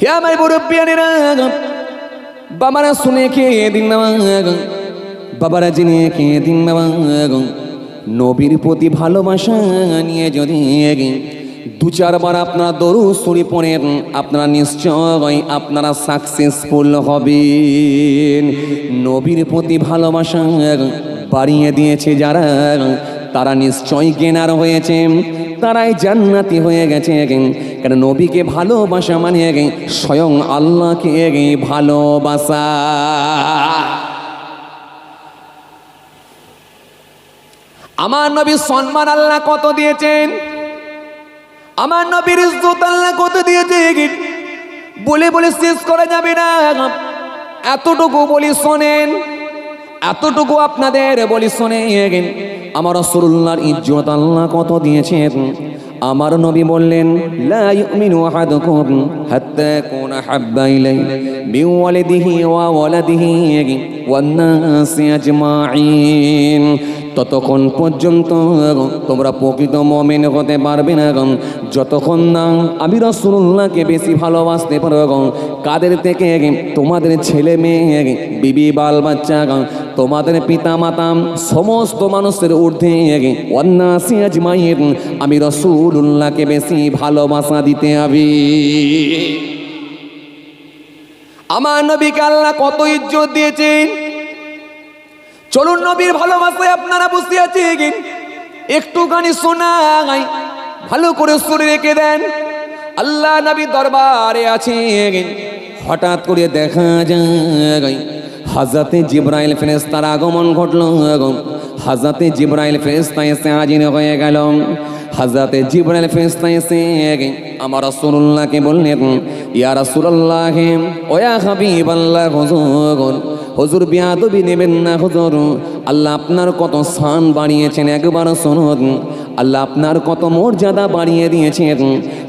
হে আমার মুরব্বিয়ানেরা, বাবারা শুনে খেয়ে দিন না, বাবারা জেনে খেয়ে দিন না। নবীর প্রতি ভালোবাসা নিয়ে যদি দু চারবার আপনারা দরুদ শরীফ পড়েন, আপনারা নিশ্চয় আপনারা সাকসেসফুল হবেন। নবীর প্রতি ভালোবাসা বাড়িয়ে দিয়েছে যারা, তারা নিশ্চয় গেনার হয়েছে, তারাই জান্নাতি হয়ে গেছে। কেন নবীকে ভালোবাসা মানে স্বয়ং আল্লাহকে ভালোবাসা। আমার নবীর সম্মান আল্লাহ কত দিয়েছেন, আমার নবীর ইজ্জত আল্লাহ কত দিয়েছে, বলে বলে শেষ করা যাবে না। এতটুকু বলি শোনেন, এতটুকু আপনাদের বলি শোনেন, আমার রাসূলুল্লাহর ইজ্জত আল্লাহ কত দিয়েছেন। আমার নবী বললেন, লা ইউমিনু আহাদুকুম হাত্তা ইয়াকুনা হাব্বা ইলাইহি মিন ওয়ালিদিহি ওয়া ওয়ালাদিহি ওয়ান নাসি আজমাইন। ততক্ষণ পর্যন্ত তোমরা প্রকৃত মুমিন হতে পারবে না যতক্ষণ না আমি রাসূলুল্লাহকে বেশি ভালোবাসতে পারো। কাদের থেকে? তোমাদের ছেলে মেয়ে, বিবি বাল বাচ্চা, তোমাদের পিতা মাতা, সমস্ত মানুষের ঊর্ধ্বে ওয়ান নাসি আজমাইন আমি রাসূলুল্লাহকে বেশি ভালোবাসা দিতে হবে। আমার নবীকে আল্লাহ কত ইজ্জত দিয়েছেন। চলুন নবীর ভালোবাসায় আপনারা বসে আছেন, একটুখানি শোনাই, ভালো করে শুনে রেখে দেন। আল্লাহ নবী দরবারে আছেন, হঠাৎ করে দেখা যায় হযরতে জিবরাইল ফেরেশতার আগমন ঘটল। হযরতে জিবরাইল ফেরেশতা এসে হাজির হয়ে গেল। হযরতে জিবরাইল ফেরেশতা এসে আমার রাসূলুল্লাহকে বললেন, ইয়া রাসূলুল্লাহ ওয়া ইয়া হাবিবাল্লাহ, হুজুর বিয়াদবি নেবেন না হুজুর, আল্লাহ আপনার কত শান বাড়িয়েছেন একবার শুনুন, আল্লাহ আপনার কত মর্যাদা বাড়িয়ে দিয়েছেন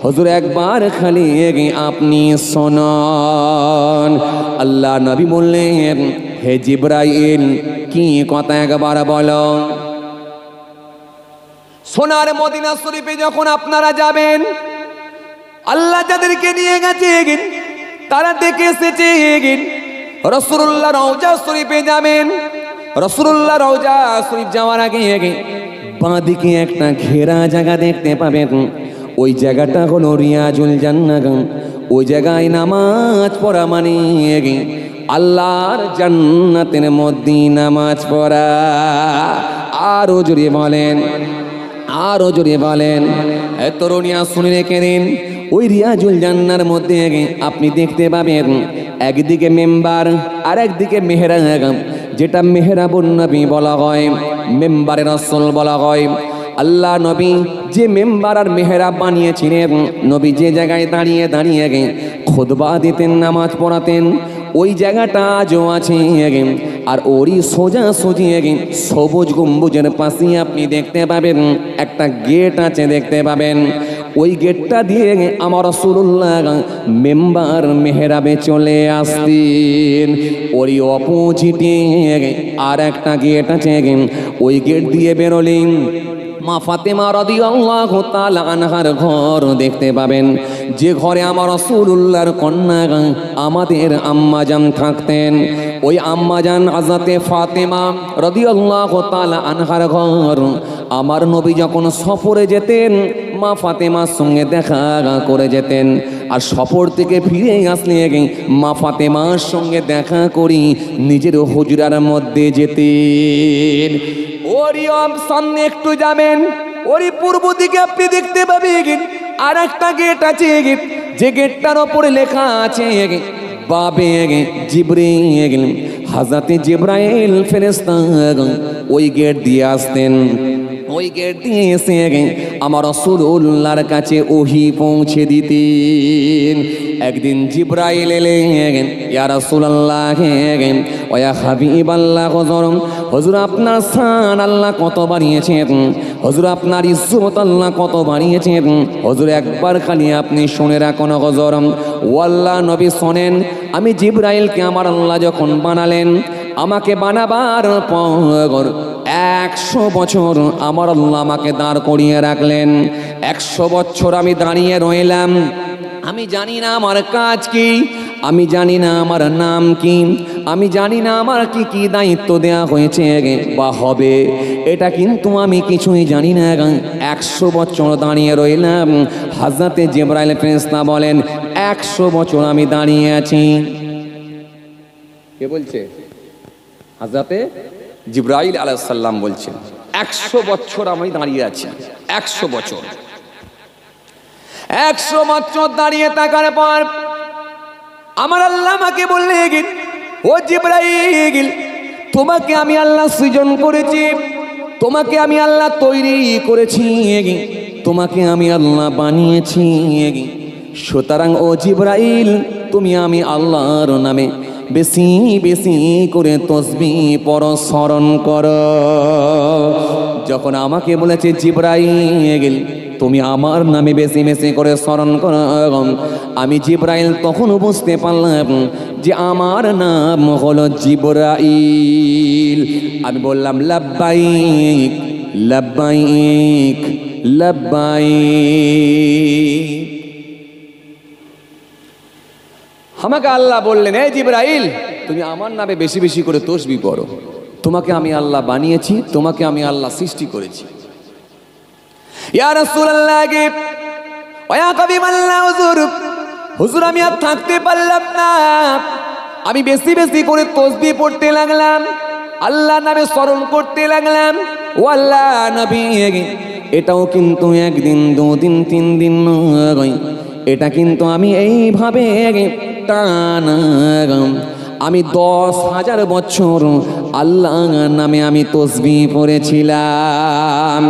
হুজুর, একবার খালি আপনি শুনুন। আল্লাহ নবী বললেন, হে জিবরাইল কি কথা একবার বলো। সোনার মদিনা শরীফে যখন আপনারা যাবেন, আল্লাহ যাদেরকে নিয়ে গেছেন তারা দেখে এসেছেন রাসূলুল্লাহ রওজা শরীফে যাবেন। রাসূলুল্লাহ রওজা শরীফ যাওয়ার আগে বাঁ দিকে একটা ঘেরা জায়গা দেখতে পাবেন, ওই জায়গাটা হলো রিয়াজুল জান্নাহ। ওই জায়গায় নামাজ পড়া মানে আল্লাহর জান্নাতের মধ্যে নামাজ পড়া। আরো জোরে বলেন, আরো জোরে বলেন। তরুণিয়া শুনে রেখে দিন, ওই রিয়াজুল জান্নার মধ্যে আপনি দেখতে পাবেন একদিকে মেম্বার আর একদিকে মেহরাব, যেটা মেহরাবুন নবী বলা হয়, মেম্বারে রাসূল বলা হয়। আল্লাহ নবী যে মেম্বার আর মেহরাব বানিয়েছিলেন, নবী যে জায়গায় দাঁড়িয়ে দাঁড়িয়ে খুতবা দিতেন, নামাজ পড়াতেন, ওই জায়গাটা আজও আছে। আর ওরই সোজা সোজি সবুজ গম্বুজের পাশে আপনি দেখতে পাবেন একটা গেট আছে, দেখতে পাবেন ওই গেটটা দিয়ে আমার রাসূলুল্লাহ মেম্বার মেহরাবে চলে আসতেন। ওরই অপোজিটে আর একটা গেট আছে, ওই গেট দিয়ে বেরোলেন মা ফাতেমা রাদিয়াল্লাহু তাআলা আনহার ঘর দেখতে পাবেন, যে ঘরে আমার রাসূলুল্লাহর কন্যা আমাদের আম্মাজান থাকতেন। ওই আম্মাজান হযরতে ফাতেমা রাদিয়াল্লাহু তাআলা আনহার ঘর। আমার নবী যখন সফরে যেতেন মা ফাতেমার সঙ্গে দেখা করে যেতেন, আর সফর থেকে ফিরে আসলে মা ফাতেমার সঙ্গে দেখা করি নিজের হুজরার মধ্যে যেতেন। ওরই সামনে একটু যাবেন, ওরই পূর্ব দিকে আপনি দেখতে পাবেন আর একটা গেট আছে, যে গেটটার ওপরে লেখা আছে বাবে জিবরাইল। হযরতে জিবরাইল ফেরেশতা ওই গেট দিয়ে আসতেন। ওই গেট দিয়ে এসে আমার রাসূলুল্লাহর কাছে ওহী পৌঁছে দিতেন। একদিন জিবরাইল এলেন, ইয়া রাসূলুল্লাহ ওয়া ইয়া হাবিবাল্লাহ, হুজুর আপনার শান আল্লাহ কত বাড়িয়েছেন, হুজুর আপনার ইজ্জত আল্লাহ কত বাড়িয়েছেন, হুজুর একবার খালি আপনি শুনে রাখুন হুজুর। ও আল্লাহ নবী শোনেন, আমি জিবরাইলকে আমার আল্লাহ যখন বানালেন, আমাকে বানাবার পর 100 বছর আমার আল্লাহ আমাকে দাঁড় করিয়ে রাখলেন। 100 বছর আমি দাঁড়িয়ে রইলাম, আমি জানি না আমার কাজ কি, আমি জানি না আমার নাম কি, আমি জানি না আমার কি কি দায়িত্ব দেয়া হয়েছে বা হবে, এটা কিন্তু আমি কিছুই জানি না। 100 বছর দাঁড়িয়ে রইলাম। হযরতে জিবরাইল ফেরেশতা বলেন 100 বছর আমি দাঁড়িয়ে আছি। কে বলছে? হযরতে জিবরাইল আলাইহিস সালাম বলছেন 100 বছর আমি দাঁড়িয়ে আছি। 100 বছর, 100 বছর দাঁড়িয়ে থাকার পর আমার আল্লাহ আমাকে বললেন, ও জিবরাইল, তোমাকে আমি আল্লাহ সৃজন করেছি, তোমাকে আমি আল্লাহ তৈরি করেছি, তোমাকে আমি আল্লাহ বানিয়েছি। সুতরাং ও জিবরাইল, তুমি আমি আল্লাহর নামে বেশি বেশি করে তসবিহ পড়ো, স্মরণ করো। যখন আমাকে বলেছে জিবরাইল তুমি আমার নামে বেশি বেশি করে স্মরণ করো, আমি জিবরাইল তখন বুঝতে পারলাম যে আমার নাম হলো জিবরাইল। আমি বললাম লাব্বাইক লাব্বাইক লাব্বাইক। আমাকে আল্লাহ বললেন, এই জিবরাইল তুমি আমার নামে বেশি বেশি করে তসবিহ পড়ো, তোমাকে আমি আল্লাহ বানিয়েছি, তোমাকে আমি আল্লাহ সৃষ্টি করেছি। ইয়া রাসূলুল্লাহ, ওয়া হাবিবাল্লাহ, হুজুর আমি আর থাকতে পারলাম না, আমি বেশি বেশি করে তসবিহ পড়তে লাগলাম, আল্লাহ নামে স্মরণ করতে লাগলাম। ও আল্লাহ নবী, এটাও কিন্তু একদিন, দুদিন, 3 দিন নয়, এটা কিন্তু আমি এইভাবে টানা আমি 10,000 বছর আল্লাহ নামে আমি তসবিহ পড়েছিলাম।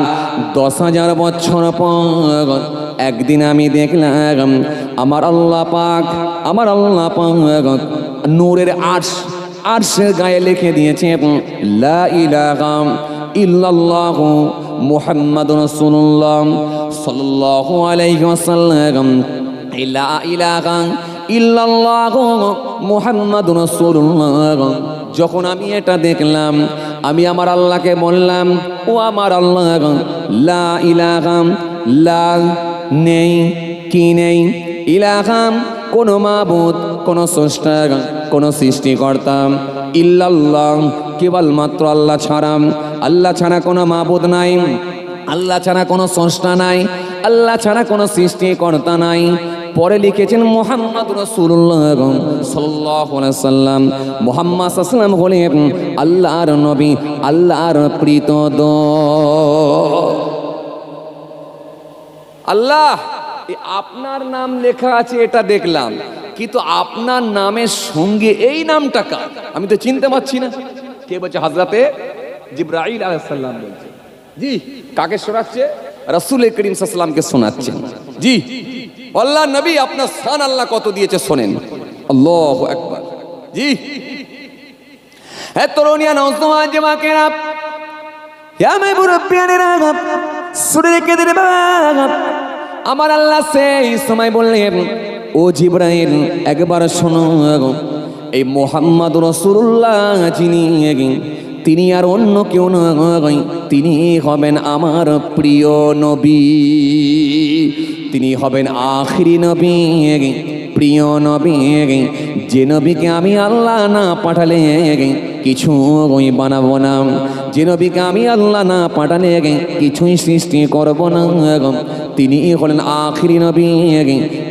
10,000 বছর পর একদিন আমি দেখলাম আমার আল্লাহ পাক নূরের আরশের গায়ে লিখে দিয়েছে লা ইলাহা ইল্লাল্লাহু মুহাম্মাদুর রাসূলুল্লাহ সাল্লাল্লাহু আলাইহি ওয়াসাল্লাম। লা ইলাহা ইল্লাল্লাহু মুহাম্মাদুর রাসূলুল্লাহ। যখন আমি এটা দেখলাম, আমি আমার আল্লাহকে বললাম, ও আমার আল্লাহ, লা ইলাহা, লা নেই, কি নেই, ইলাহা কোনো মাবুদ, কোনো স্রষ্টা, কোনো সৃষ্টিকর্তা, ইল্লাল্লাহ কেবলমাত্র আল্লাহ ছাড়া, আল্লাহ ছাড়া কোনো মাবুদ নাই, আল্লাহ ছাড়া কোনো স্রষ্টা নাই, আল্লাহ ছাড়া কোনো সৃষ্টিকর্তা নাই। পরে লিখেছেন মুহাম্মদ রাসূলুল্লাহ সাল্লাল্লাহু আলাইহি সাল্লাম। মুহাম্মদ সাল্লাল্লাহু আলাইহি হলেন আল্লাহর নবী, আল্লাহর প্রীত দূত। আল্লাহ আপনার নাম লেখা আছে এটা দেখলাম, কিন্তু আপনার নামের সঙ্গে এই নামটা কার আমি তো চিনতে পারছি না। কে বলছে? হযরতে জিবরাইল আলাইহিস সালাম বলছে। জি, কাকে শোনাচ্ছে? রাসূল করিম সাল্লাল্লাহু আলাইহি ওয়াসাল্লামকে শোনাচ্ছেন। জি, আল্লাহ নবী আপনার শান আল্লাহ কত দিয়েছে শোনেন। আল্লাহু আকবার। জি, হে তরুণিয়া নওজওয়ান জামাকেরা, হে মুরব্বিয়ানেরা, শুনে রেখে দিন বাবা, আমার আল্লাহ সেই সময় বললেন, ও জিবরাইল একবার শোনো, এই মুহাম্মদ রাসূলুল্লাহ যিনি, তিনি আর অন্য কেউ নয়, তিনি হবেন আমার প্রিয় নবী, তিনি হবেন আখিরি নবী, প্রিয় নবী, যে নবীকে আমি আল্লাহ না পাঠালে কিছু বানাবো না, যে নবীকে আমি আল্লাহ না পাঠালে কিছুই সৃষ্টি করব না, তিনি হলেন আখিরি নবী,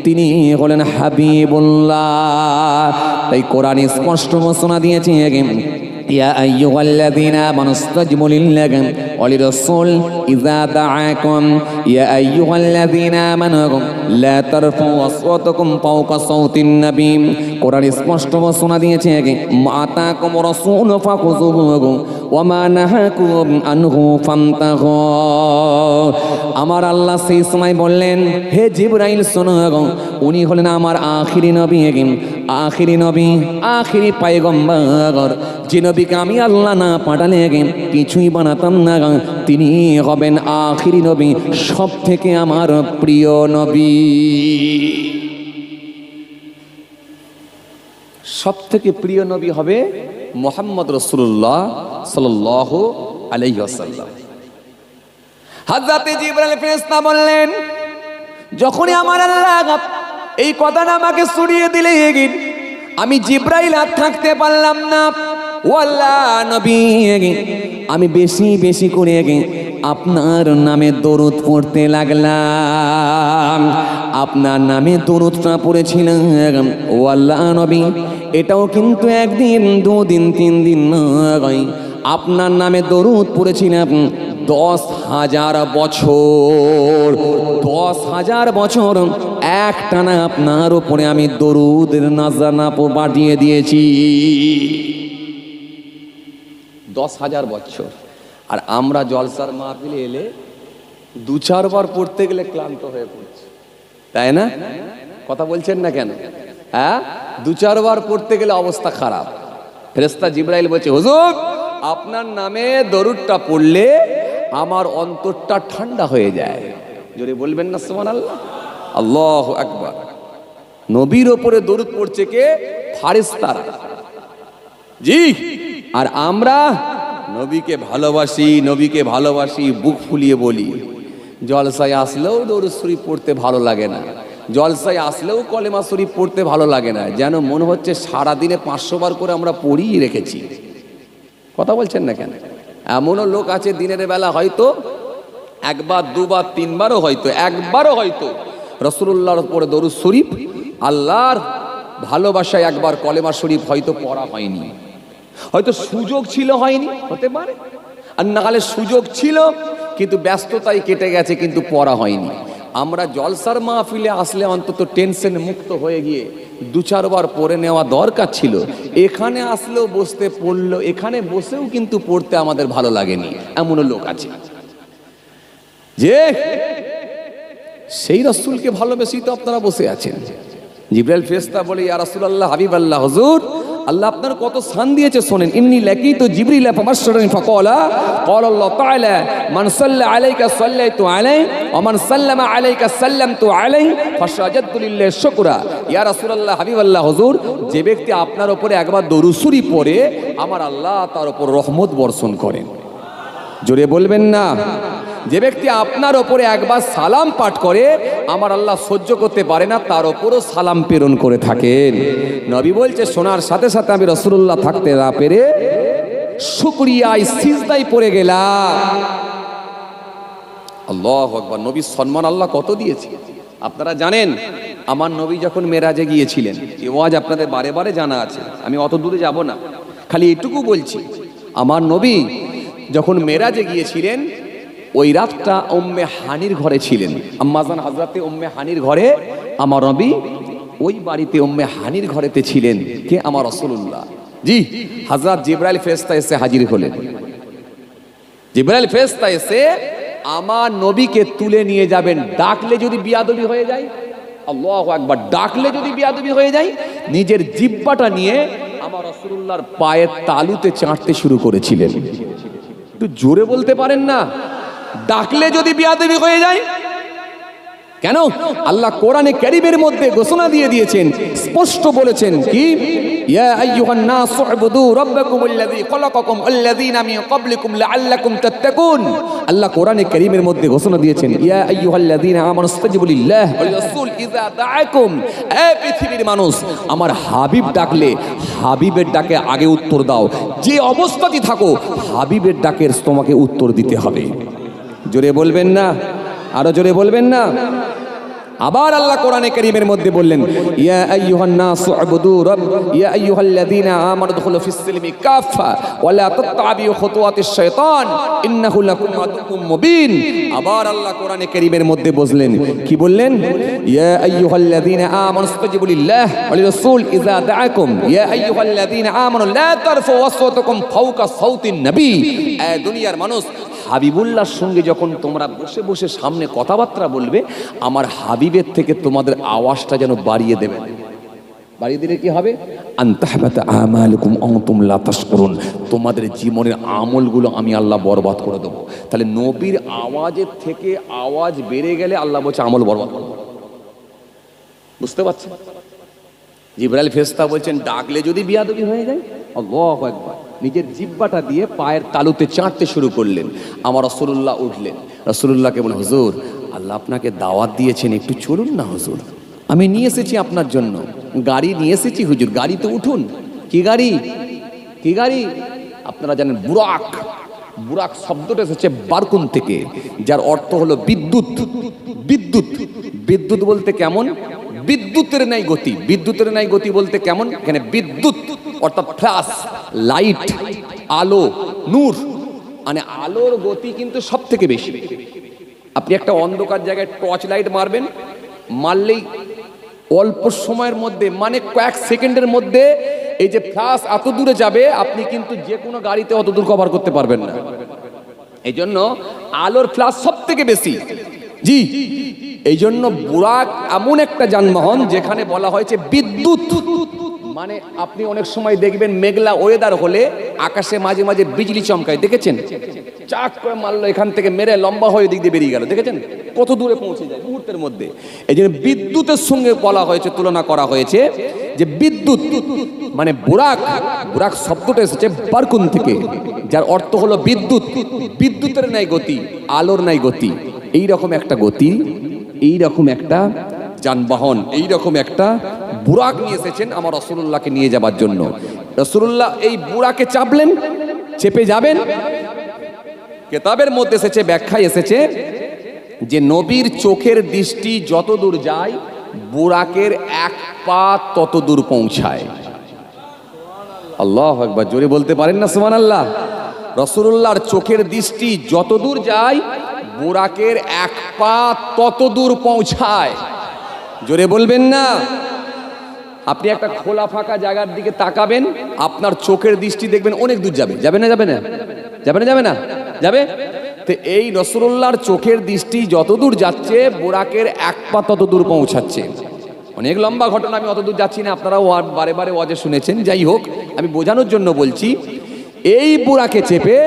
তিনি হলেন হাবিবুল্লাহ। তাই কোরআন স্পষ্ট ঘোষণা দিয়েছে, ইয়া আইয়ুহাল্লাযীনা আমানু ইসতাজিবু লিল্লাহি ওয়া লির-রাসূল ইযা দাআকুম ইয়া আইয়ুহাল্লাযীনা আমানু লা তারফাউ আসওয়াতাকুম ফাওকা সাওতিন নবী। কোরআন স্পষ্ট ঘোষণা দিয়েছে, মাতাকুম রাসূল ফাখুযুহু ওয়া মা নাহাকুম আনহু ফান্তাহু। আমার আল্লাহ সেই সময় বললেন, হে জিবরাইল শোনো, উনি হলেন আমার আখিরি নবী, আখিরি নবী, আখিরি পয়গম্বর, যে নবীকে আমি আল্লাহ না পাঠালে কিছুই বানাতাম না, তিনি হবেন আখিরি নবী, সব থেকে আমার প্রিয় নবী। সব থেকে প্রিয় নবী হবে মুহাম্মদ রাসূলুল্লাহ সাল্লাল্লাহু আলাইহি ওয়াসাল্লাম। হযরত জিবরাইল ফেরেশতা বললেন, যখনই আমার আল্লাহ এই কথাটা আমাকে শুনিয়ে দিলে আমি জিব্রাইল আর থাকতে পারলাম না। ও আল্লাহ নবী, আমি বেশি বেশি করে আপনার নামে দরুদ পড়তে লাগলাম। আপনার নামে দরুদটা পড়েছিলাম ও আল্লাহ নবী, এটাও কিন্তু একদিন, দুদিন, 3 দিন নয়, আপনার নামে দরুদ পড়েছিলাম 10,000 বছর। 10,000 বছর একটানা আপনার উপরে আমি দরুদের নাজানা পাঠিয়ে দিয়েছি। 10,000 বছর। আর আমরা জলসার মাহফিলে এলে 2-4 বার পড়তে গেলে ক্লান্ত হয়ে পড়ছি, তাই না? কথা বলছেন না কেন? হ্যাঁ, 2-4 বার পড়তে গেলে অবস্থা খারাপ। ফেরেশতা জিবরাইল বলছে, হুজুর আপনার নামে দরুদটা পড়লে আমার অন্তরটা ঠান্ডা হয়ে যায়। জোরে বলবেন না সুবহানাল্লাহ? আল্লাহু আকবার। নবীর ওপরে দরুদ পড়ছে কে? ফারেশতারা। জি, আর আমরা নবীকে ভালোবাসি, নবীকে ভালোবাসি, বুক ফুলিয়ে বলি। জলসায় আসলেও দরুদ শরীফ পড়তে ভালো লাগে না, জলসায় আসলেও কলেমা শরীফ পড়তে ভালো লাগে না, যেন মনে হচ্ছে সারাদিনে 500 বার করে আমরা পড়িয়ে রেখেছি। কথা বলছেন না কেন? এমনও লোক আছে দিনের বেলা হয়তো 1 বার 2 বার 3 বারও হয়তো, 1 বারও হয়তো রাসূলুল্লাহর উপরে দরুদ শরীফ, আল্লাহর ভালোবাসায় 1 বার কলেমা শরীফ হয়তো পড়া হয়নি, হয়তো সুযোগ ছিল হয়নি, হতে পারে। আর নাহলে সুযোগ ছিল কিন্তু ব্যস্ততায় কেটে গেছে, কিন্তু পড়া হয়নি। আমরা জলসার মাহফিলে আসলে অন্তত টেনশন মুক্ত হয়ে গিয়ে 2-4 বার পড়ে নেওয়া দরকার ছিল। এখানে আসলেও বসতে পড়লো, এখানে বসেও কিন্তু পড়তে আমাদের ভালো লাগেনি, এমনও লোক আছে যে সেই রাসূলকে ভালোবেসেই তো আপনারা বসে আছেন। জিবরাইল ফেরেশতা বলে, ইয়া রাসূলুল্লাহ, হাবিবাল্লাহ, হুজুর আল্লাহ আপনার কত শান দিয়েছে শোনেন। ইন্নী লাকিতু জিবরিল ফাবাশশারানি ফাকালা ক্বালা আল্লাহ তাআলা মান সাল্লা আলাইকা সাল্লাইতু আলাইহি ওয়া মান সাল্লামা আলাইকা সাল্লামতু আলাইহি ফাশাজাদতু লিল্লাহি শুকরা। ইয়া রাসূলুল্লাহ, হাবিবাল্লাহ, হুজুর যে ব্যক্তি আপনার উপরে একবার দরুদ শরীফ পড়ে আমার আল্লাহ তার উপর রহমত বর্ষণ করেন। জোরে বলবেন না? যে ব্যক্তি আপনার ওপরে একবার সালাম পাঠ করে আমার আল্লাহ সহ্য করতে পারে না, তার ওপরও সালাম প্রেরণ করে থাকেন। নবী বলছে, শোনার সাথে সাথে আমি রাসূলুল্লাহ থাকতে না পেরে শুকরিয়ায় সিজদায় পড়ে গেলাম। আল্লাহু আকবার। নবীর সম্মান আল্লাহ কত দিয়েছে আপনারা জানেন। আমার নবী যখন মেরাজে গিয়েছিলেন, এই ওয়াজ আপনাদের বারে বারে জানা আছে, আমি অত দূরে যাব না, খালি এটুকু বলছি। আমার নবী যখন মেরাজে গিয়েছিলেন, ওই রাতটা উম্মে হানির ঘরে ছিলেন। আম্মাজান হযরতে উম্মে হানির ঘরে আমার নবী, ওই বাড়িতে উম্মে হানির ঘরেতে ছিলেন কে? আমার রাসূলুল্লাহ। জি, হযরত জিবরাইল ফেরেশতা এসে হাজির হলেন। জিবরাইল ফেরেশতা এসে আমার নবীকে তুলে নিয়ে যাবেন। ডাকলে যদি বিয়াদবি হয়ে যায়, আল্লাহু আকবার, ডাকলে যদি বিয়াদবি হয়ে যায়, নিজের জিহ্বাটা নিয়ে আমার রাসূলুল্লাহর পায়ের তালুতে চাটতে শুরু করেছিলেন। একটু জোরে বলতে পারেন না? ডাকলে যদি বিয়াদবি হয়ে যায় কেন? আল্লাহ কোরআনে কারীমের মধ্যে ঘোষণা দিয়ে দিয়েছেন, স্পষ্ট বলেছেন কি? ইয়া আইয়ুহান নাস উবুদু রাব্বাকুমুল্লাযী খলাকাকুম ওয়াল্লাযীনা মিন ক্বাবলিকুম লাআল্লাকুম তাত্তাকুন। আল্লাহ কোরআনে কারীমের মধ্যে ঘোষণা দিয়েছেন, ইয়া আইয়ুহাল্লাযীনা আমানু ইসতাজিবু লিল্লাহি ওয়া লির-রাসূল ইযা দাআকুম। এ পৃথিবীর মানুষ, আমার হাবিব ডাকলে হাবিবের ডাকে আগে উত্তর দাও। যে অবস্থাতেই থাকো হাবিবের ডাকের তোমাকে উত্তর দিতে হবে। জোরে বলবেন না? আরো জোরে বলবেন না? আবার আল্লাহ কোরআনে কারীমের মধ্যে বললেন, ইয়া আইয়ুহান নাসু উবুদু ইয়া আইয়ুহাল্লাযীনা আমানু দুখুলু ফিস-সিলমি কাফা ওয়া লা তাত্তাবিউ খুতুওয়াতিশ শাইতান ইন্নাহু লাকুম আদুউম মুবিন। আবার আল্লাহ কোরআনে কারীমের মধ্যে বললেন, কি বললেন? ইয়া আইয়ুহাল্লাযীনা আমানু ইসতাজিবু লিল্লাহি ওয়া লির-রাসূল ইযা দাআকুম ইয়া আইয়ুহাল্লাযীনা আমানু লা তারফাউ আসওয়াতাকুম ফাওকা সাওতিন নবী। এ দুনিয়ার মানুষ, হাবিবুল্লাহর সঙ্গে যখন তোমরা বসে বসে সামনে কথাবার্তা বলবে, আমার হাবিবের থেকে তোমাদের আওয়াজটা যেন বাড়িয়ে দেবে। বাড়িয়ে দিলে কি হবে? আনতাহবাতা আমালুকুম আনতুম লা তাশকুরুন। তোমাদের জীবনের আমলগুলো আমি আল্লাহ বরবাদ করে দেবো। তাহলে নবীর আওয়াজের থেকে আওয়াজ বেড়ে গেলে আল্লাহ বলছে আমল বরবাদ করে দেবো। বুঝতে পারছেন? জিবরাইল ফেরেশতা বলছেন, ডাকলে যদি বিয়াদবি হয়ে যায়, আল্লাহু আকবার, নিজের জিহ্বাটা দিয়ে পায়ের তালুতে চাটতে শুরু করলেন। আমার রাসূলুল্লাহ উঠলেন, রাসূলুল্লাহকে বলে, হুজুর আল্লাহ আপনাকে দাওয়াত দিয়েছেন, একটু চলুন না হুজুর, আমি নিয়ে এসেছি আপনার জন্য, গাড়ি নিয়ে এসেছি হুজুর, গাড়িতে উঠুন। কি গাড়ি? কি গাড়ি? আপনারা জানেন বুরাক। বুরাক শব্দটা এসেছে বারকুন থেকে, যার অর্থ হলো বিদ্যুৎ। বিদ্যুৎ, বিদ্যুৎ বলতে কেমন? বিদ্যুতের ন্যায় গতি। বিদ্যুতের ন্যায় গতি বলতে কেমন? এখানে বিদ্যুৎ অর্থাৎ ফ্ল্যাশ, লাইট, আলো, নূর। মানে আলোর গতি কিন্তু সব থেকে বেশি। আপনি একটা অন্ধকার জায়গায় টর্চ লাইট মারবেন, মারলেই অল্প সময়ের মধ্যে, মানে কয়েক সেকেন্ডের মধ্যে এই যে ফ্ল্যাশ এত দূরে যাবে, আপনি কিন্তু যে কোনো গাড়িতে অত দূর কভার করতে পারবেন না। এই জন্য আলোর ফ্ল্যাশ সব থেকে বেশি। জি, এই জন্য বুরাক এমন একটা যানবাহন যেখানে বলা হয়েছে বিদ্যুৎ। মানে আপনি অনেক সময় দেখবেন মেঘলা ওয়েদার হলে আকাশে মাঝে মাঝে বিজলি চমকায়, দেখেছেন? চাক করে মারলো, এখান থেকে মেরে লম্বা হয়ে দিক দিয়ে বেরিয়ে গেল, দেখেছেন কত দূরে পৌঁছে যায় মুহূর্তের মধ্যে। এই জন্য বিদ্যুতের সঙ্গে বলা হয়েছে, তুলনা করা হয়েছে যে বিদ্যুৎ মানে বুরাক। বুরাক শব্দটা এসেছে বারকুন থেকে, যার অর্থ হলো বিদ্যুৎ। বিদ্যুতের ন্যায় গতি, আলোর ন্যায় গতি। এইরকম একটা গতি, এইরকম একটা যানবাহন, এইরকম একটা বুরাক নিয়ে এসেছেন আমার রাসূলুল্লাহকে নিয়ে যাবার জন্য। রাসূলুল্লাহ এই বুরাকে চাপলেন, চেপে যাবেন। কিতাবের মধ্যে এসেছে, ব্যাখ্যায় এসেছে যে নবীর চোখের দৃষ্টি যত দূর যায়, বুরাকের এক পা তত দূর পৌঁছায়। আল্লাহু আকবার, জোরে বলতে পারেন না সুবহানাল্লাহ? রাসূলুল্লাহর চোখের দৃষ্টি যত দূর যায়, বুরাকের এক পা তত দূর পৌঁছায়। জোরে বলবেন না? আপনি একটা খোলা ফাঁকা জায়গার দিকে তাকাবেন, আপনার চোখের দৃষ্টি দেখবেন অনেক দূর যাবে। যাবে না? যাবে না? যাবে না? যাবে না? যাবে। তো এই রাসূলুল্লাহর চোখের দৃষ্টি যত দূর যাচ্ছে, বুরাকের এক পা তত দূর পৌঁছাচ্ছে। অনেক লম্বা ঘটনা, আমি অত দূর যাচ্ছি না, আপনারাও বারে বারে ওয়াজে শুনেছেন। যাই হোক, আমি বোঝানোর জন্য বলছি, এই বুরাকে চেপে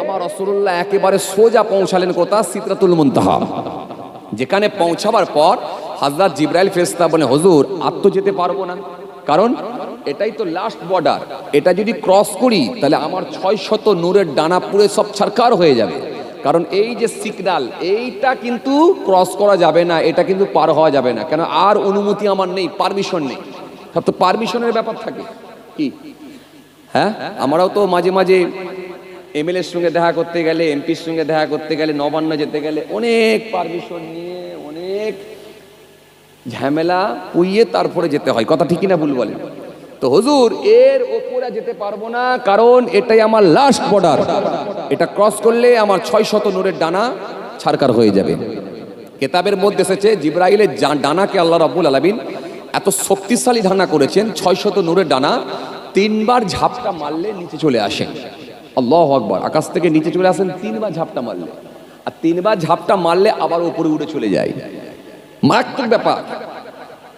আমার রাসূলুল্লাহ একেবারে সোজা পৌঁছালেন কোথায়? সিদরাতুল মুনতাহা। যেখানে পৌঁছাবার পর হযরত জিবরাইল ফেরেশতা বলে, হুজুর আর তো যেতে পারবো না, কারণ এটাই তো লাস্ট বর্ডার। এটা যদি ক্রস করি তাহলে আমার 600 নূরের ডানা পুরে সব ছারখার হয়ে যাবে। কারণ এই যে সিগন্যাল, এইটা কিন্তু ক্রস করা যাবে না, এটা কিন্তু পার হওয়া যাবে না। কেন? আর অনুমতি আমার নেই, পারমিশন নেই। সব তো পারমিশনের ব্যাপার থাকে। কি হ্যাঁ, আমরাও তো মাঝে মাঝে এমএলএর সঙ্গে দেখা করতে গেলে, এমপির সঙ্গে দেখা করতে গেলে, নবান্ন যেতে গেলে অনেক পারমিশন নিয়ে, অনেক ঝামেলা পুইয়ে তারপরে যেতে হয়। কথা ঠিক না ভুল বলেন? তো হুজুর এর ওপরে যেতে পারবো না, কারণ এটাই আমার লাস্ট বর্ডার। এটা ক্রস করলে আমার 600 নূরের ডানা ছারকার হয়ে যাবে। কিতাবের মধ্যে এসেছে জিবরাইলের ডানাকে আল্লাহ রাব্বুল আলামিন এত শক্তিশালী ডানা করেছেন, 600 নূরের ডানা 3 বার ঝাপটা মারলে নিচে চলে আসেন। আল্লাহু আকবার, আকাশ থেকে নিচে চলে আসেন 3 বার ঝাপটা মারলে, আর 3 বার ঝাপটা মারলে আবার উপরে উড়ে চলে যায়। মারাত্মক ব্যাপার।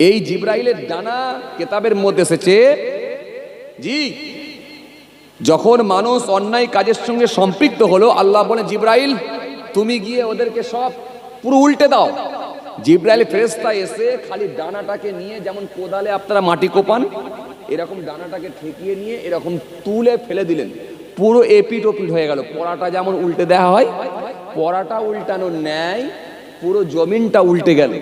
এই জিবরাইলের ডানা কিতাবের মধ্যে এসেছে, জি যখন মানুষ অন্যায় কাজের সঙ্গে সম্পৃক্ত হলো, আল্লাহ বলে জিবরাইল তুমি গিয়ে ওদেরকে সব পুরো উল্টে দাও। জিবরাইল ফেরেশতা এসে খালি ডানাটাকে নিয়ে, যেমন কোদালে আপনারা মাটি কোপান, এরকম ডানাটাকে ঠেকিয়ে নিয়ে এরকম তুলে ফেলে দিলেন, পুরো এপিট ওপিট হয়ে গেল। পড়াটা যেমন উল্টে দেওয়া হয়, পড়াটা উল্টানোর ন্যায় পুরো জমিনটা উল্টে গেল।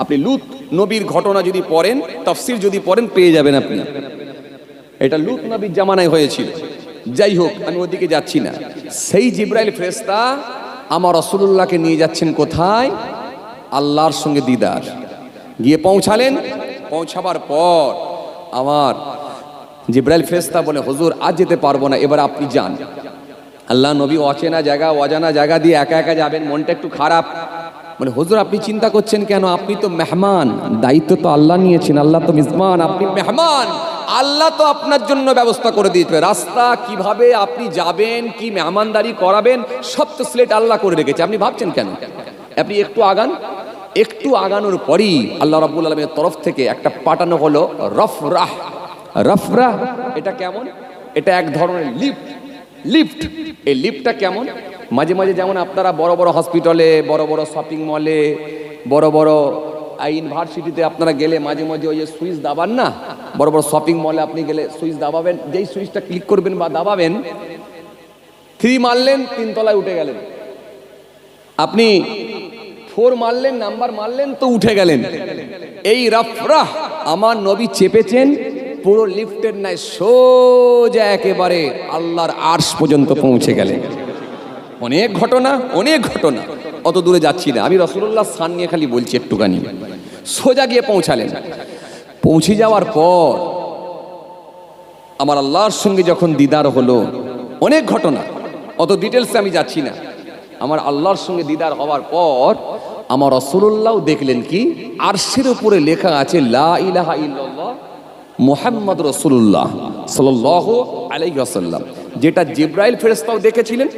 আপনি লূত নবীর ঘটনা যদি পড়েন, তাফসীর যদি পড়েন, পেয়ে যাবেন আপনি। এটা লূত নবীর জামানায় হয়েছিল। যাই হোক, আমি ওদিকে যাচ্ছি না। সেই জিবরাইল ফেরেশতা আমার রাসূলুল্লাহকে নিয়ে যাচ্ছেন কোথায়? আল্লাহর সঙ্গে দিদার। গিয়ে পৌঁছালেন। পৌঁছাবার পর আমার জিবরাইল ফেরেশতা বলে, হুজুর আজ যেতে পারবো না, এবার আপনি যান। আল্লাহ নবী অচেনা জায়গা, অজানা জায়গা দিয়ে একা একা যাবেন, মনটা একটু খারাপ। মানে হুজুর আপনি চিন্তা করছেন কেন? আপনি তো মেহমান, দায়িত্ব তো আল্লাহ নিয়েছেন, আল্লাহ তো মেজবান, আপনি মেহমান। আল্লাহ তো আপনার জন্য ব্যবস্থা করে দিয়েছে, রাস্তা কিভাবে আপনি যাবেন, কি মেহমানদারি করাবেন, সব তো সিলেট আল্লাহ করে রেখেছে। আপনি ভাবছেন কেন? আপনি একটু আগান। একটু আগানোর পরই আল্লাহ রাব্বুল আলামিনের তরফ থেকে একটা পাঠানো হলো রফরাহ। রফরাহ এটা কেমন? এটা এক ধরনের লিফট। লিফট, এই লিফটটা কেমন? মাঝে মাঝে যেমন আপনারা বড় বড় হসপিটালে, বড় বড় শপিং মলে, বড় বড় ইউনিভার্সিটিতে আপনারা গেলে মাঝে মাঝে ওই যে সুইচ দাবান না, বড় বড় শপিং মলে আপনি গেলে সুইচ দাবাবেন, যেই সুইচটা ক্লিক করবেন বা দাবাবেন, 3 মারলেন 3 তলায় উঠে গেলেন। আপনি ফোর মারলেন, নাম্বার মারলেন তো উঠে গেলেন। এই রাফরাহ আমার নবী চেপেছেন পুরো লিফটের নাই, সোজা একেবারে আল্লাহর আরশ পর্যন্ত পৌঁছে গেলেন। অনেক ঘটনা, অনেক ঘটনা, অত দূরে যাচ্ছি না আমি, রাসূলুল্লাহ সান নিয়ে খালি বলছি একটুখানি। সোজা গিয়ে পৌঁছালেন। পৌঁছে যাওয়ার পর আমার আল্লাহর সঙ্গে যখন দিদার হলো, অনেক ঘটনা, অত ডিটেলসে আমি যাচ্ছি না। আমার আল্লাহর সঙ্গে দিদার হওয়ার পর আমার রাসূলুল্লাহ দেখলেন কি, আরশের উপরে লেখা আছে লা ইলাহা ইল্লাল্লাহ মুহাম্মদ রাসূলুল্লাহ সাল্লাল্লাহু আলাইহি ওয়াসাল্লাম, যেটা জিবরাইল ফেরেশতাও দেখেছিলেন।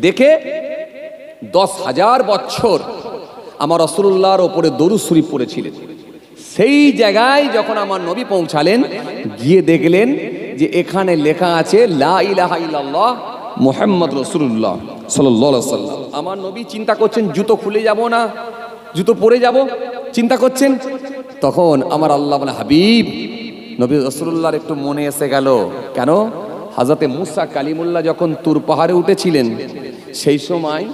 দেখে 10,000 বছর আমার রাসূলুল্লাহর উপরে দরুদ শরীফ পড়েছিলেন। সেই জায়গায় যখন আমার নবী পৌঁছালেন, গিয়ে দেখলেন যে এখানে লেখা আছে লা ইলাহা ইল্লাল্লাহ মুহাম্মদ রাসূলুল্লাহ সাল্লাল্লাহু আলাইহি ওয়াসাল্লাম। আমার নবী চিন্তা করছেন জুতো খুলে যাব না, জুতো পরে যাব, চিন্তা করছেন। তখন আমার আল্লাহ বলে, হাবিব, নবী রাসূলুল্লাহর একটু মনে এসে গেল। কেন? হযরতে মুসা কালিমুল্লাহ যখন তুর পাহাড়ে উঠেছিলেন, সেই সময়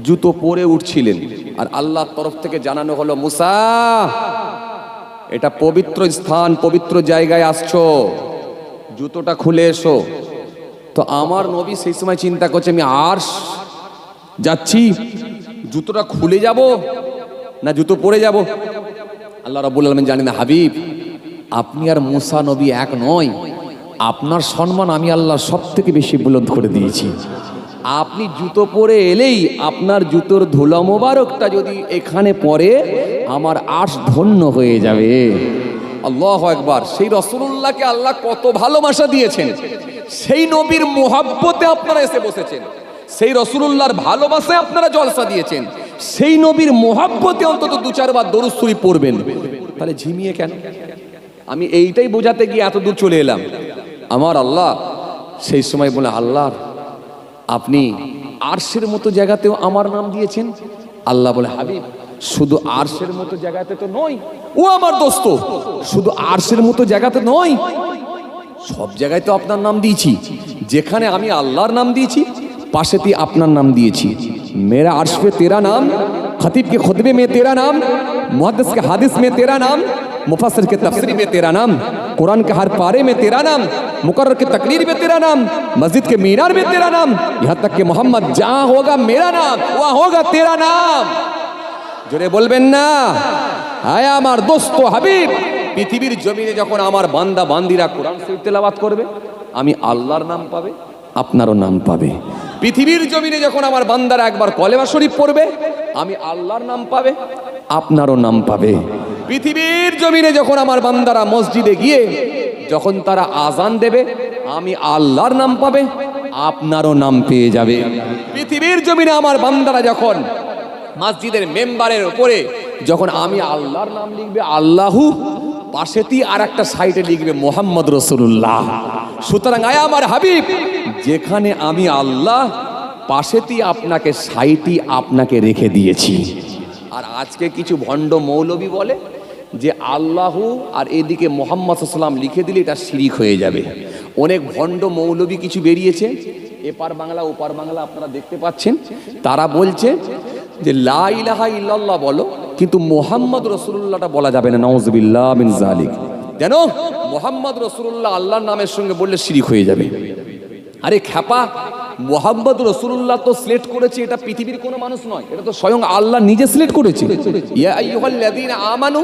জুতো পরে উঠছিলেন, আর আল্লাহর তরফ থেকে জানানো হলো, মুসা, এটা পবিত্র স্থান, পবিত্র জায়গায় আসছো, জুতোটা খুলে এসো। তো আমার নবী সেই সময় চিন্তা করছে, আমি আরশ যাচ্ছি, জুতোটা খুলে যাব না জুতো পরে যাব? আল্লাহ রাব্বুল আলামিন জানেন, হাবিব, আপনি আর মুসা নবী এক নয়, আপনার সম্মান আমি আল্লাহ সব থেকে বেশি বুলন্দ করে দিয়েছি। আপনি জুতো পরে এলেই আপনার জুতোর ধুলা মোবারকটা যদি এখানে পড়ে, আমার আরশ ধন্য হয়ে যাবে। আল্লাহু আকবার। সেই রাসূলুল্লাহকে আল্লাহ কত ভালোবাসা দিয়েছেন, সেই নবীর মুহাব্বতে আপনারা এসে বসেছেন, সেই রাসূলুল্লাহর ভালোবাসায় আপনারা জলসা দিয়েছেন, সেই নবীর মুহাব্বতে অন্তত 2-4 বার দরুদ শরীফ পড়বেন। তাহলে ঝিমিয়ে কেন? আমি এইটাই বোঝাতে গিয়ে এত দূর চলে এলাম। আমার আল্লাহ সেই সময় বলে, আল্লাহ, আপনি আরশের মতো জায়গাতেও আমার নাম দিয়েছেন। আল্লাহ বলে, হাবিব, শুধু আরশের মতো জায়গাতে তো নয়, ও আমার দোস্ত, শুধু আরশের মতো জায়গাতে নয়, সব জায়গায় তো আপনার নাম দিয়েছি। যেখানে আমি আল্লাহর নাম দিয়েছি, পাশেতেই আপনার নাম দিয়েছি। মেরা আরশ पे तेरा नाम, खतीब के खुतबे में तेरा नाम, मुहद्दिस के हादिस में तेरा नाम, मुफस्सिर के तफसीर में तेरा नाम, कुरान के हर पारे में तेरा नाम, मुकर्रर के तकरीर में तेरा नाम, मस्जिद के मीनार में तेरा नाम, यहाँ तक कि मोहम्मद जहाँ होगा मेरा नाम, वहाँ होगा तेरा नाम। জোরে বলবেন না? হায় আমার দোস্ত হাবিব, পৃথিবীর জমিনে যখন আমার বান্দা বান্দিরা কোরআন শরীফ তেলাওয়াত করবে, আমি আল্লাহর নাম পাবে, আপনারও নাম পাবে। পৃথিবীর জমিনে যখন আমার বান্দারা একবার কলেমা শরীফ পড়বে, আমি আল্লাহর নাম পাবে, আপনারও নাম পাবে। পৃথিবীর জমিনে যখন আমার বান্দারা মসজিদে গিয়ে যখন তারা আজান দেবে, আমি আল্লাহর নাম পাবে, আপনারও নাম পেয়ে যাবে। পৃথিবীর জমিনে আমার বান্দারা যখন মসজিদের মেম্বারের উপরে যখন আমি আল্লাহর নাম লিখবে আল্লাহু, পাশেতেই আর একটা সাইডে লিখবে মুহাম্মদ রাসূলুল্লাহ। সুতরাং আয় আমার হাবিব, যেখানে আমি আল্লাহ, পাশেতেই আপনাকে সাইডই আপনাকে রেখে দিয়েছি। আর আজকে কিছু ভণ্ড মৌলবী বলে যে আল্লাহু আর এদিকে মুহাম্মদ সাল্লাল্লাহু আলাইহি ওয়াসাল্লাম লিখে দিলে এটা শিরিক হয়ে যাবে। অনেক ভণ্ড মৌলবী কিছু বেরিয়েছে, এপার বাংলা ওপার বাংলা আপনারা দেখতে পাচ্ছেন। তারা বলছে যে লা ইলাহা ইল্লাল্লাহ বলো, কিন্তু মুহাম্মদ রাসূলুল্লাহটা বলা যাবে না, নাউযুবিল্লাহ মিন যালিক। জানো, মুহাম্মদ রাসূলুল্লাহ আল্লাহর নামের সঙ্গে বললে শিরিক হয়ে যাবে। আরে খ্যাপা, মুহাম্মদ রাসূলুল্লাহ তো সিলেক্ট করেছে, এটা পৃথিবীর কোনো মানুষ নয়, এটা তো স্বয়ং আল্লাহ নিজে সিলেক্ট করেছে। ইয়া আইয়ুহাল্লাযীনা আমানু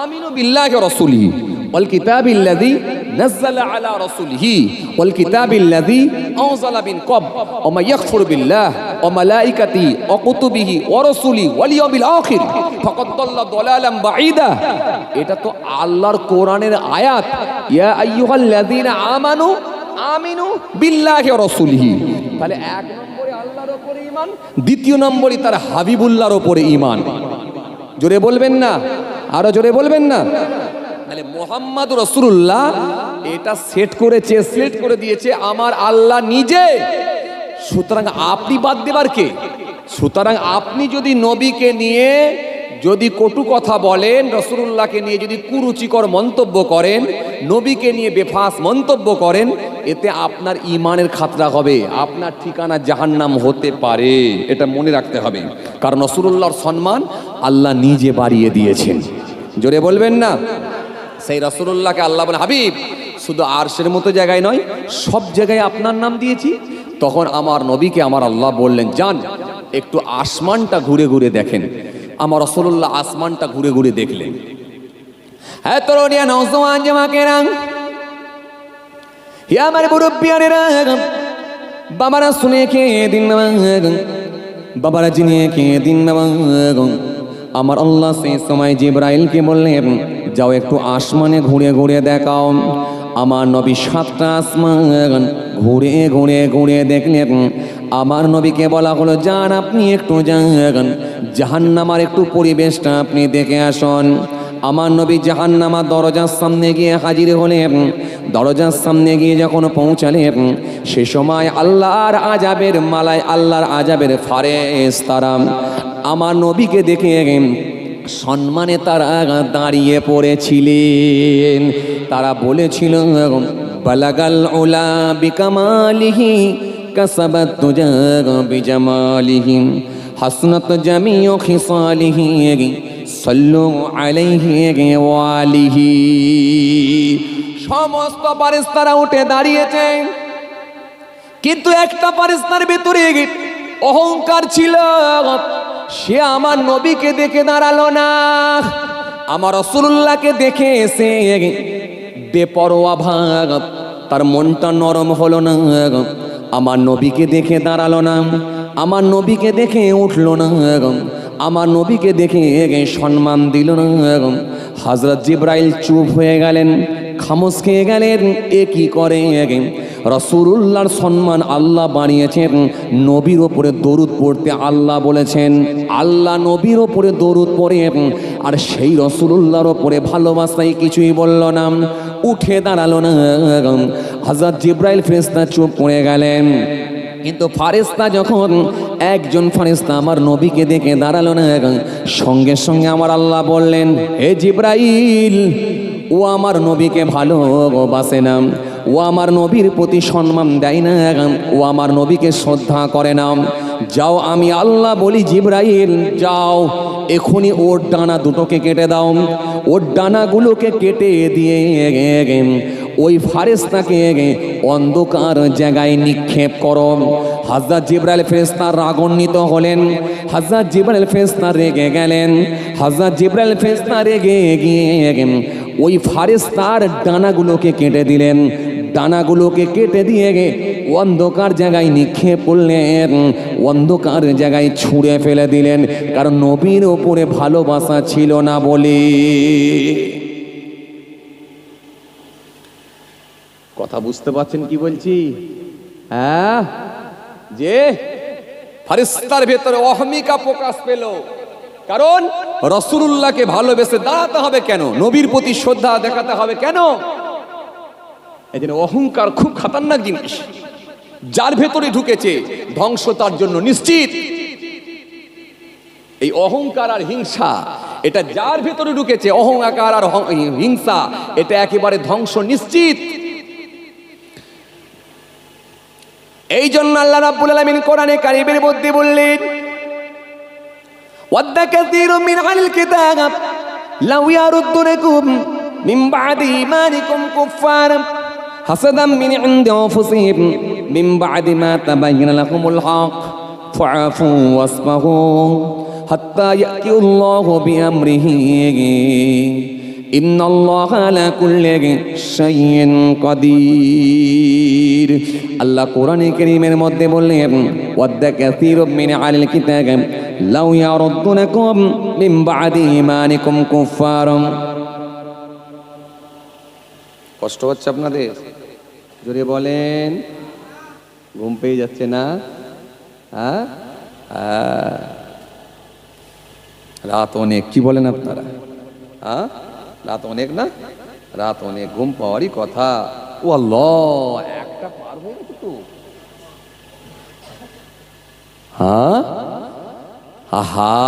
আমিনু বিল্লাহি ওয়া রাসূলিহি ওয়াল কিতাবিল্লাযী নাযালা আলা রাসূলিহি ওয়াল কিতাবিল্লাযী আনজালা মিন ক্বাব ওয়া মা ইয়াকফুরু বিল্লাহি ওয়া মালাইকাতিহি ওয়া কুতুবিহি ওয়া রাসূলিহি ওয়াল ইয়াউমিল আখির ফাকাদ দাল্লা দালালান বাঈদা। এটা তো আল্লাহর কোরআনের আয়াত। ইয়া আইয়ুহাল্লাযীনা আমানু আমিনু বিল্লাহি ওয়া রাসূলিহি। তাহলে এক নম্বরে আল্লাহর উপরে ঈমান, দ্বিতীয় নম্বরে তার হাবিবুল্লাহর উপরে ঈমান। জোরে বলবেন না? আরো জোরে বলবেন না? তাহলে মুহাম্মদ রাসূলুল্লাহ এটা সেট করেছে, সিলেক্ট করে দিয়েছে আমার আল্লাহ নিজে। সুতরাং আপনি বাদ দেবার কে? সুতরাং আপনি যদি নবীকে নিয়ে যদি কটু কথা বলেন, রাসূলুল্লাহকে নিয়ে যদি কুরুচিকর মন্তব্য করেন, নবীকে নিয়ে বেফাস মন্তব্য করেন, এতে আপনার ইমানের খাতরা হবে, আপনার ঠিকানা জাহান্নাম হতে পারে, এটা মনে রাখতে হবে। কারণ রাসূলুল্লাহর সম্মান আল্লাহ নিজে বাড়িয়ে দিয়েছেন। জোরে বলবেন না? সেই রাসূলুল্লাহকে আল্লাহ বলে, হাবিব শুধু আরশের মতো জায়গায় নয়, সব জায়গায় আপনার নাম দিয়েছি। তখন আমার নবীকে আমার আল্লাহ বললেন, যান একটু আসমানটা ঘুরে ঘুরে দেখেন। আমার রাসূলুল্লাহ আসমানটা ঘুরে ঘুরে দেখলেন। হ্যাঁ তরুণিয়া নওজওয়ান জামাকেরা, হে আমার মুরব্বিয়ানেরা, বাবারা শুনে খেয়ে দিন না, বাবারা জিনে খেয়ে দিন না। আমার আল্লাহ সেই সময় জিবরাইলকে বললেন, যাও একটু আসমানে ঘুরে ঘুরে দেখাও। আমার নবী 7টা আসমান ঘুরে ঘুরে ঘুরে দেখলেন। আমার নবীকে বলা হলো, যান আপনি একটু যান, জাহান্নামার একটু পরিবেশটা আপনি দেখে আসুন। আমার নবী জাহান্নামার দরজার সামনে গিয়ে হাজির হলেন। দরজার সামনে গিয়ে যখন পৌঁছালেন, সে সময় আল্লাহর আযাবের মালায়, আল্লাহর আযাবের ফারেশতারা আমার নবীকে দেখে সম্মানে তারা দাঁড়িয়ে পড়েছিলেন। তারা বলেছিল, বালাগাল উলা বিকামালিহি কাসাবাত তুজা বিজামালিহি হাসনাত জামিউ খিসালিহি সাল্লু আলাইহি ওয়ালিহি। সমস্ত ফারেশতারা উঠে দাঁড়িয়েছে, কিন্তু একটা ফারেশতার ভিতরে অহংকার ছিল, সে আমার নবীকে দেখে দাঁড়ালো না। আমার রাসূলুল্লাহকে দেখে এসে বেপরোয়া ভাব, তার মনটা নরম হলো না। আমার নবীকে দেখে দাঁড়ালো না, আমার নবীকে দেখে উঠলো না, আমার নবীকে দেখে সম্মান দিল না। হযরত জিবরাইল চুপ হয়ে গেলেন, খামোশ খেয়ে গেলেন। এ কি করে? রাসূলুল্লাহর সম্মান আল্লাহ বানিয়েছেন, নবীর ওপরে দরুদ পড়তে আল্লাহ বলেছেন। আল্লাহ নবীর ওপরে দরুদ পড়ে, আর সেই রাসূলুল্লাহর ওপরে ভালোবাসায় কিছুই বলল না, উঠে দাঁড়ালো না। হযরত জিবরাইল ফেরেশতা চুপ করে গেলেন। কিন্তু ফারেশতা যখন একজন ফারেশতা আমার নবীকে দেখে দাঁড়ালো না, সঙ্গে সঙ্গে আমার আল্লাহ বললেন, হে জিবরাইল, ও আমার নবীকে ভালোবাসে না, ও আমার নবীর প্রতি সম্মান দেয় না, ও আমার নবীকে শ্রদ্ধা করে না। যাও, আমি আল্লাহ বলি, জিবরাইল যাও, এখনই ওর ডানা দুটোকে কেটে দাও। ওর ডানাগুলোকে কেটে দিয়ে ওই ফারেশতাকে অন্ধকার জায়গায় নিক্ষেপ করো। হযরত জিবরাইল ফেরেশতা রাগান্বিত হলেন, হযরত জিবরাইল ফেরেশতা রেগে গেলেন। হযরত জিবরাইল ফেরেশতা রেগে গিয়ে ওই ফারেশতার ডানাগুলোকে কেটে দিলেন। ডানাগুলোকে কেটে দিয়ে অন্ধকার জায়গায় নিক্ষেপ করলেন, অন্ধকার জায়গায় ছুঁড়ে ফেলে দিলেন, কারণ নবীর ওপরে ভালোবাসা ছিল না বলে। কথা বুঝতে পারছেন কি বলছি? হ্যাঁ, যে ফারেশতার ভেতরে অহমিকা প্রকাশ পেল, কারণ রাসূলুল্লাহকে ভালোবেসে দাঁড়াতে হবে কেন? নবীর প্রতি শ্রদ্ধা দেখাতে হবে কেন? এই জন্য অহংকার খুব খতরনাক জিনিস, যার ভেতরে ঢুকেছে ধ্বংস তার জন্য নিশ্চিত। এই অহংকার আর হিংসা, এটা যার ভেতরে ঢুকেছে, অহংকার আর হিংসা, এটা একেবারে ধ্বংস নিশ্চিত। এই জন্য আল্লাহ রাব্বুল আলামিন কোরআনে কারীমের মধ্যে বললেন, ওয়াদ্দা কাসীরুম মিন আহলিল কিতাব লাউ ইয়ারুদ্দুনাকুম মিন বা'দি ঈমানিকুম কুফফার হাসাদাম মিন ইনদি আনফুসিহিম মিন বা'দি মা তাবাyyana লাকুমুল হক ফাআফু ওয়াসফাহু হাত্তা ইয়াতিয়াল্লাহু বিআমরিহি ইন্নাল্লাহা আলা কুল্লি শাইইন কাদির। আল্লাহ কোরআনে কারীমের মধ্যে বললেন, ওয়াদ্দা কাসীরুম মিন আহলিল কিতাব লাউ ইয়ারুদ্দুনাকুম মিন বা'দি ঈমানিকুম কুফফারাম। কষ্ট হচ্ছে আপনাদের? জোরে বলেন, ঘুম পেয়ে যাচ্ছে না? হ্যাঁ, রাত অনেক, কি বলেন আপনারা? হ্যাঁ, রাত অনেক না? রাত অনেক, ঘুম পাওয়ারই কথা। ও আল্লাহ, একটা পার হয়ে গেছে তো। হ্যাঁ, আহা,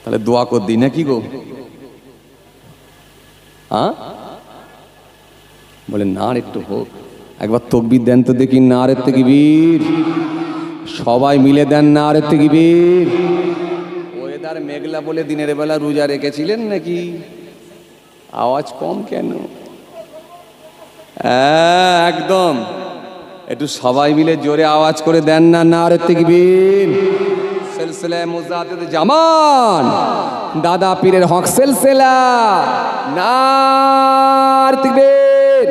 তাহলে দোয়া কর দিই নাকি গো? হ্যাঁ, বলে না আর একটু হোক, একবার তকবির দেন তো দেখি, না আর তাকবীর। সবাই মিলে দেন না আর তাকবীর। ওয়েদার মেঘলা বলে দিনের বেলা রোজা রেখেছিলেন নাকি? আওয়াজ কম কেন? একদম একটু সবাই মিলে জোরে আওয়াজ করে দেন না, না আর তাকবীর। সিলসিলা মুজাদ্দিদ জামান দাদা পীরের হক সিলসিলা, নার তাকবীর।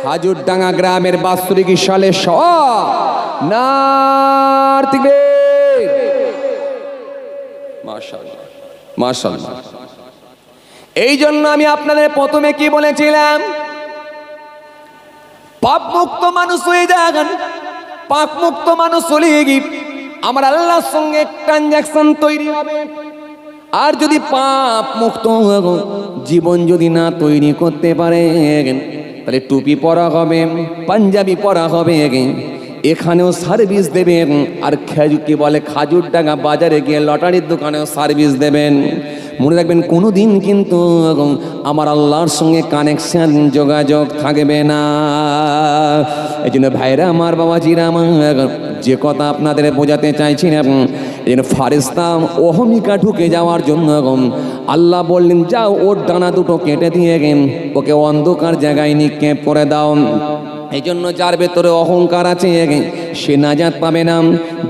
খাজুরডাঙ্গা গ্রামের বাৎসরিক সালে নার তাকবীর। মাশাআল্লাহ মাশাআল্লাহ। এই জন্য আমি আপনাদের প্রথমে কি বলেছিলাম, পাপ মুক্ত মানুষ হয়ে যান, পাপ মুক্ত মানুষ হলে আমার আল্লাহর সঙ্গে ট্রানজাকশন তৈরি হবে। আর যদি পাপ মুক্ত জীবন যদি না তৈরি করতে পারেন, তাহলে টুপি পরা হবে, পাঞ্জাবি পরা হবে, এখানেও সার্ভিস দেবেন। আর কি বলে খাজুরডাঙ্গা বাজারে গিয়ে লটারির দোকানেও সার্ভিস দেবেন। মনে রাখবেন কোনো দিন কিন্তু আমার আল্লাহর সঙ্গে কানেকশন যোগাযোগ থাকবে না। এই জন্য ভাইরা আমার, বাবাজিরা আমার, যে কথা আপনাদের বোঝাতে চাইছি না, এই জন্য ফারিস্তা অহমিকা ঢুকে যাওয়ার জন্য আল্লাহ বললেন যাও ওর ডানা দুটো কেটে দিয়ে ওকে অন্ধকার জায়গায় নিক্ষেপ করে দাও। এই জন্য যার ভেতরে অহংকার আছে সে নাজাত পাবে না,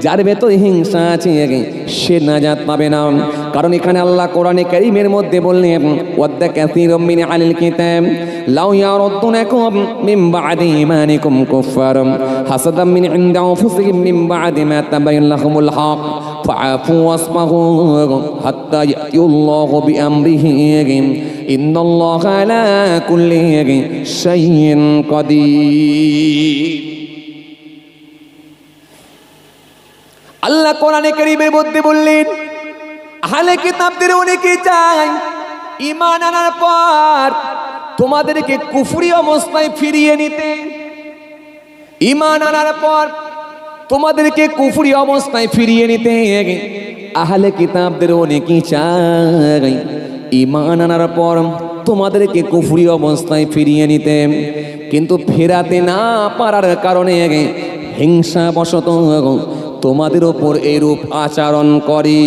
যার ভেতরে হিংসা আছে সে নাজাত পাবে না। কারণ এখানে আল্লাহ কোরআনে কারীমের মধ্যে বললেন ওয়াদ্দা কাসীরুম মিন আহলিল কিতাব লাউ ইয়ারুদ্দুনাকুম মিন বা'দি ঈমানিকুম কুফফারাম হাসাদাম মিন ইনদি আনফুসিহিম মিন বা'দি মা তাবাyyana লাহুমুল হক ফাআফু ওয়াসফাহু হাত্তা ইয়াতিয়াল্লাহু বিআমরিহি ইন্নাল্লাহা আলা কুল্লি শাইইন কাদির। আল্লাহ কোরআনে কারীমের মধ্যে বললেন আহলে কিতাবদের অনেকে চায় ঈমান আনার পর তোমাদেরকে কুফরি অবস্থায় ফিরিয়ে নিতে। ঈমান আনার পর তোমাদেরকে কুফরি অবস্থায় ফিরিয়ে নিতে আহলে কিতাবদের অনেকে চায় ঈমান আনার পর তোমাদেরকে কুফরি অবস্থায় ফিরিয়ে নিতে, কিন্তু ফেরাতে না পারার কারণে হিংসা বশত তোমাদের ওপর এরূপ আচরণ করে।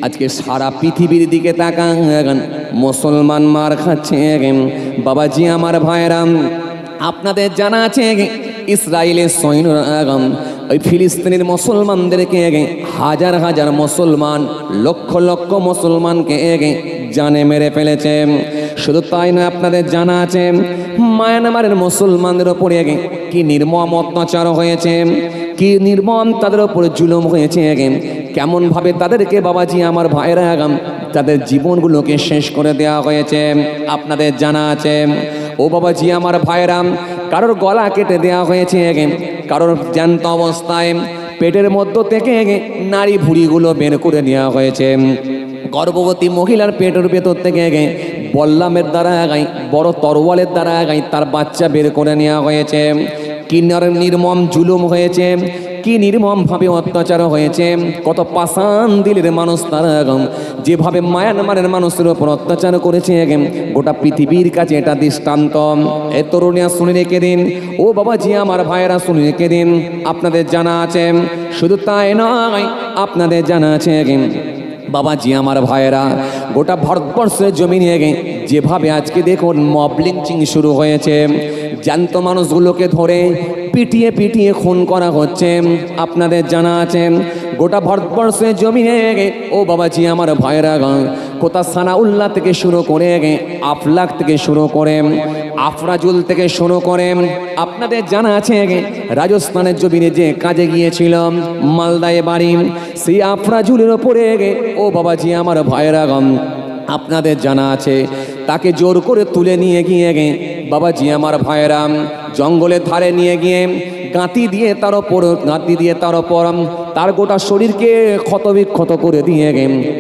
আজকে সারা পৃথিবীর দিকে তাকান, মুসলমান মার খাচ্ছে। বাবাজি আমার ভাইরা, আপনাদের জানা আছে ইসরায়েলের সৈন্যরা ওই ফিলিস্তিনের মুসলমানদেরকে হাজার হাজার মুসলমান, লক্ষ লক্ষ মুসলমানকে জানে মেরে ফেলেছে। শুধু তাই না, আপনাদের জানা আছে মায়ানমারের মুসলমানদের ওপরে কি নির্মম অত্যাচার হয়েছে, কি নির্মম তাদের ওপরে জুলুম হয়েছে, কেমন ভাবে তাদেরকে বাবাজি আমার ভাইরা তাদের জীবনগুলোকে শেষ করে দেওয়া হয়েছে। আপনাদের জানা আছে ও বাবাজি আমার ভাইরা, কারোর গলা কেটে দেওয়া হয়েছে, কারোর জ্যান্ত অবস্থায় পেটের মধ্য থেকে নারী ভুঁড়িগুলো বের করে নেওয়া হয়েছে। গর্ভবতী মহিলার পেটের ভেতর থেকে বল্লামের দ্বারা বড় তরোয়ালের দ্বারা তার বাচ্চা বের করে নেওয়া হয়েছে। কি নির্মম জুলুম হয়েছে, কি নির্মম ভাবে অত্যাচার হয়েছে। কত পাষাণ দিলের মানুষ তারা যেভাবে মায়ানমারের মানুষের উপর অত্যাচার করেছে, গোটা পৃথিবীর কাছে এটা দৃষ্টান্ত। এ তরুণিয়া শুনে রেখে দিন, ও বাবাজি আমার ভাইয়েরা শুনে রেখে দিন। আপনাদের জানা আছে, শুধু তাই নয়, আপনাদের জানা আছে বাবাজি আমার ভাইয়েরা, গোটা ভারতবর্ষের জমিনে যেভাবে আজকে দেখুন মব লিঞ্চিং শুরু হয়েছে, জ্যান্ত মানুষগুলোকে ধরে পিটিয়ে পিটিয়ে খুন করা হচ্ছে। আপনাদের জানা আছে গোটা ভারতবর্ষের জমিনে ও বাবাজি আমার ভাইয়েরা, কোথা সানাউল্লাহ থেকে শুরু করে আফলাক থেকে শুরু করে আফরাজুল থেকে শুরু করে, আপনাদের জানা আছে রাজস্থানের জমিনে যে কাজে গিয়েছিল মালদায় বাড়ি, সেই আফরাজুলের ওপরে ও বাবাজি আমার ভাইয়েরা, আপনাদের জানা আছে তাকে জোর করে তুলে নিয়ে গিয়ে বাবাজি আমার ভাইয়েরা জঙ্গলের ধারে নিয়ে গিয়ে গাঁতি দিয়ে তার ওপর তার গোটা শরীরকে ক্ষতবিক্ষত করে দিয়ে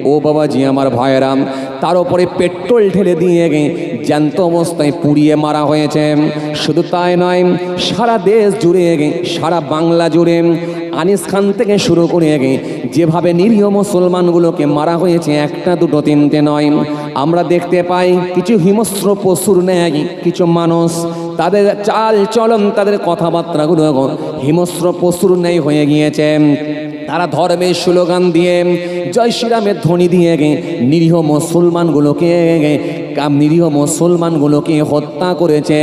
ও বাবাজি আমার ভাইয়েরা তার উপরে পেট্রোল ঢেলে দিয়ে জ্যান্ত অবস্থায় পুড়িয়ে মারা হয়েছে। শুধু তাই নয়, সারা দেশ জুড়ে, সারা বাংলা জুড়ে আনিস খান থেকে শুরু করে যেভাবে নিরীহ মুসলমানগুলোকে মারা হয়েছে, একটা দুটো তিনটে নয়, আমরা দেখতে পাই কিছু হিংস্র পশুর ন্যায় কিছু মানুষ, তাদের চাল চলন, তাদের কথাবার্তাগুলো হিংস্র পশুর ন্যায় হয়ে গিয়েছে। তারা ধর্মের স্লোগান দিয়ে, জয় শ্রীরামের ধ্বনি দিয়ে নিরীহ মুসলমানগুলোকে হত্যা করেছে।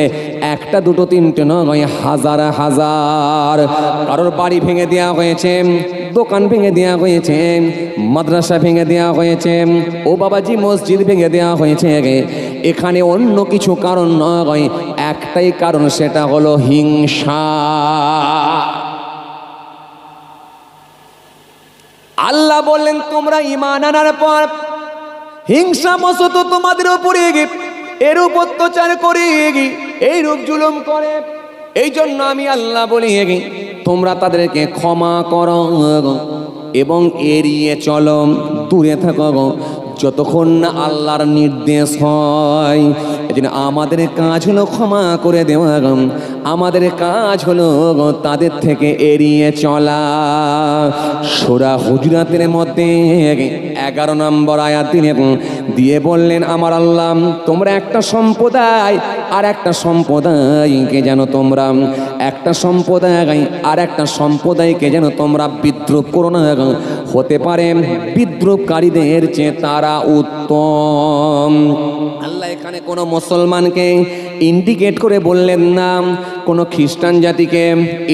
একটা দুটো তিনটে নয়, হাজার হাজার। কারোর বাড়ি ভেঙে দেওয়া হয়েছে, দোকান ভেঙে দেওয়া হয়েছে, মাদ্রাসা ভেঙে দেওয়া হয়েছে, ও বাবাজি মসজিদ ভেঙে দেওয়া হয়েছে। এখানে অন্য কিছু কারণ নয়, একটাই কারণ, সেটা হলো হিংসা। আল্লাহ বললেন তোমরা ঈমান আনার পর হিংসা বশত তোমাদের উপরে এরূপ অত্যাচার করে, এইরূপ জুলুম করে, এই জন্য আমি আল্লাহ বলি তোমরা তাদেরকে ক্ষমা করো এবং এড়িয়ে চলো, দূরে থাকো যতক্ষণ না আল্লাহর নির্দেশ হয়। এজন্য আমাদের কাজ হলো ক্ষমা করে দেওয়া, আমাদের কাজ হলো তাদের থেকে এড়িয়ে চলা। সূরা হুজুরাতের মধ্যে 11 নম্বর আয়াত দিয়ে বললেন আমার আল্লাহ, তোমরা একটা সম্প্রদায় আর একটা সম্প্রদায়কে যেন তোমরা তোমরা বিদ্রুপ করো না, হতে পারে বিদ্রুপকারীদের চেয়ে তারা উত্তম। আল্লাহ এখানে কোনো মুসলমানকে ইন্ডিকেট করে বললেন না, কোনো খ্রিস্টান জাতিকে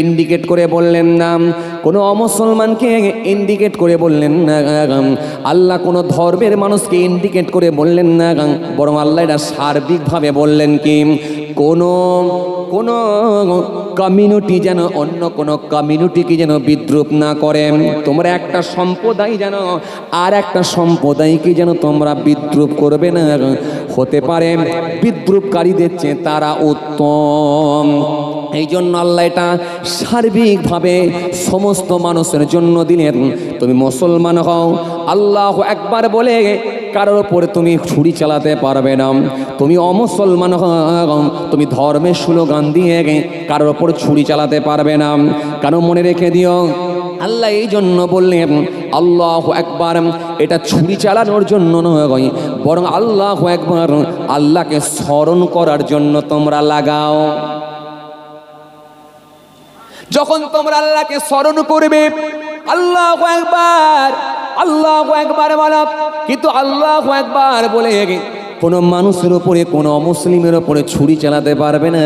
ইন্ডিকেট করে বললেন না, কোনো অমুসলমানকে ইন্ডিকেট করে বললেন না, আল্লাহ কোনো ধর্মের মানুষকে ইন্ডিকেট করে বললেন না, বরং আল্লাহ এটা সার্বিকভাবে বললেন কি কোনো কমিউনিটি যেন অন্য কোনো কমিউনিটিকে যেন বিদ্রুপ না করে। তোমরা একটা সম্প্রদায় যেন আর একটা সম্প্রদায়কে যেন তোমরা বিদ্রুপ করবে না, হতে পারে বিদ্রুপকারীদের চেয়ে তারা উত্তম। এই জন্য আল্লাহ এটা সার্বিকভাবে সমস্ত মানুষের জন্য দিলেন। তুমি মুসলমান হও, আল্লাহু আকবার বলে কারোর উপরে তুমি ছুরি চালাতে পারবে না। তুমি অমুসলমান হও, তুমি ধর্মের স্লোগান দিয়ে কারোর উপর ছুরি চালাতে পারবে না। কারণ মনে রেখে দিও, আল্লাহ এই জন্য বললেন আল্লাহু আকবার, এটা ছুরি চালানোর জন্য নয়, বরং আল্লাহু আকবার আল্লাহকে স্মরণ করার জন্য তোমরা লাগাও। যখন তোমরা আল্লাহকে স্মরণ করবে, আল্লাহু আকবার আল্লাহু আকবার বলো, কিন্তু আল্লাহু আকবার বলে কোনো মানুষের উপরে, কোনো অমুসলিমের উপরে ছুরি চালাতে পারবে না।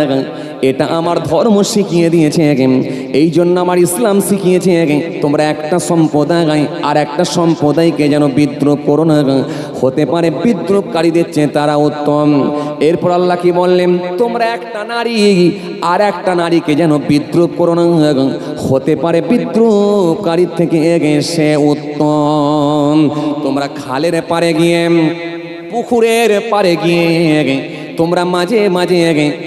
এটা আমার ধর্ম শিখিয়ে দিয়েছে, এই জন্য আমার ইসলাম শিখিয়েছে তোমরা একটা সম্প্রদায় আর একটা সম্প্রদায়কে যেন বিদ্রুপ করো না, হতে পারে বিদ্রুপকারীদের চেয়ে তারা উত্তম। এরপর আল্লাহ কি বললেন, তোমরা একটা নারী আর একটা নারীকে যেন বিদ্রুপ করো না, হতে পারে বিদ্রুপকারীর থেকে সে উত্তম। তোমরা খালের পাড়ে গিয়ে, পুকুরের পাড়ে গিয়ে, তোমরা মাঝে মাঝে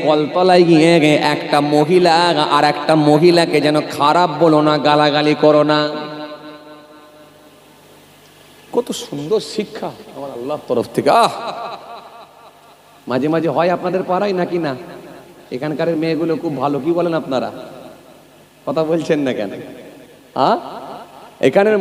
কলতলায় গিয়ে একটা মহিলা আর একটা মহিলাকে যেন খারাপ বলো না, গালাগালি করো না। কত সুন্দর শিক্ষা আমার আল্লাহর তরফ থেকে। মাঝে মাঝে হয় আপনাদের পাড়ায় নাকি না? এখানকার মেয়েগুলো খুব ভালো, কি বলেন আপনারা? কথা বলছেন না কেন? এখানের